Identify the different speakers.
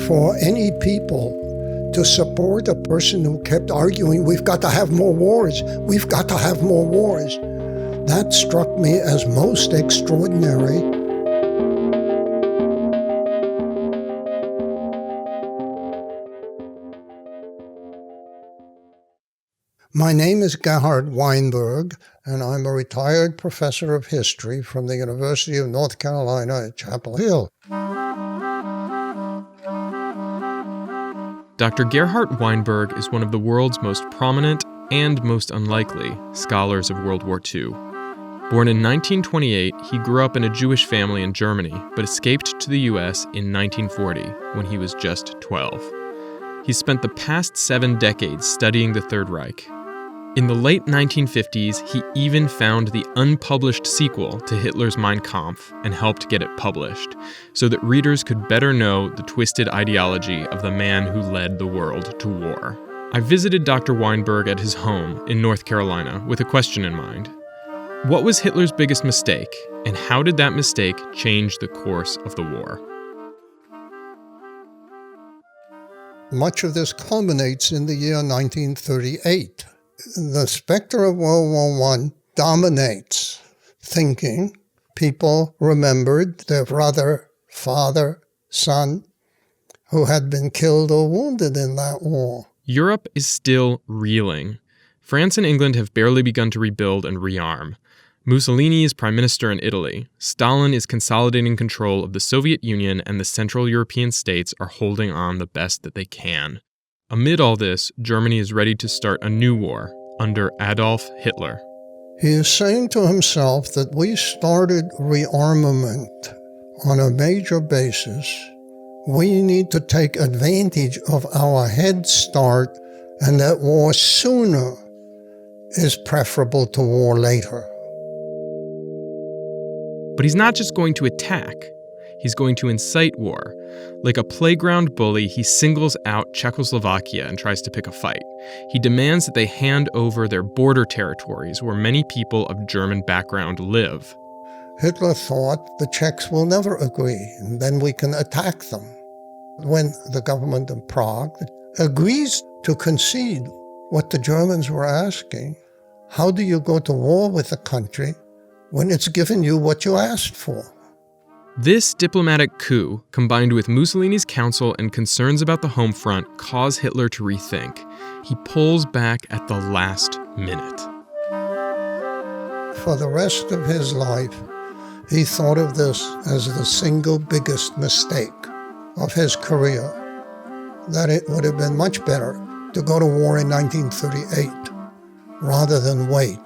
Speaker 1: for any people to support a person who kept arguing, we've got to have more wars, we've got to have more wars. That struck me as most extraordinary. My name is Gerhard Weinberg, and I'm a retired professor of history from the University of North Carolina at Chapel Hill.
Speaker 2: Dr. Gerhart Weinberg is one of the world's most prominent and most unlikely scholars of World War II. Born in 1928, he grew up in a Jewish family in Germany, but escaped to the U.S. in 1940 when he was just 12. He spent the past 7 decades studying the Third Reich. In the late 1950s, he even found the unpublished sequel to Hitler's Mein Kampf and helped get it published, so that readers could better know the twisted ideology of the man who led the world to war. I visited Dr. Weinberg at his home in North Carolina with a question in mind. What was Hitler's biggest mistake, and how did that mistake change the course of the war?
Speaker 1: Much of this culminates in the year 1938. The specter of World War I dominates thinking. People remembered their brother, father, son, who had been killed or wounded in that war.
Speaker 2: Europe is still reeling. France and England have barely begun to rebuild and rearm. Mussolini is prime minister in Italy. Stalin is consolidating control of the Soviet Union, and the Central European states are holding on the best that they can. Amid all this, Germany is ready to start a new war under Adolf Hitler.
Speaker 1: He is saying to himself that we started rearmament on a major basis. We need to take advantage of our head start, and that war sooner is preferable to war later.
Speaker 2: But he's not just going to attack. He's going to incite war. Like a playground bully, he singles out Czechoslovakia and tries to pick a fight. He demands that they hand over their border territories where many people of German background live.
Speaker 1: Hitler thought the Czechs will never agree, and then we can attack them. When the government of Prague agrees to concede what the Germans were asking, how do you go to war with a country when it's given you what you asked for?
Speaker 2: This diplomatic coup, combined with Mussolini's counsel and concerns about the home front, cause Hitler to rethink. He pulls back at the last minute.
Speaker 1: For the rest of his life, he thought of this as the single biggest mistake of his career, that it would have been much better to go to war in 1938 rather than wait.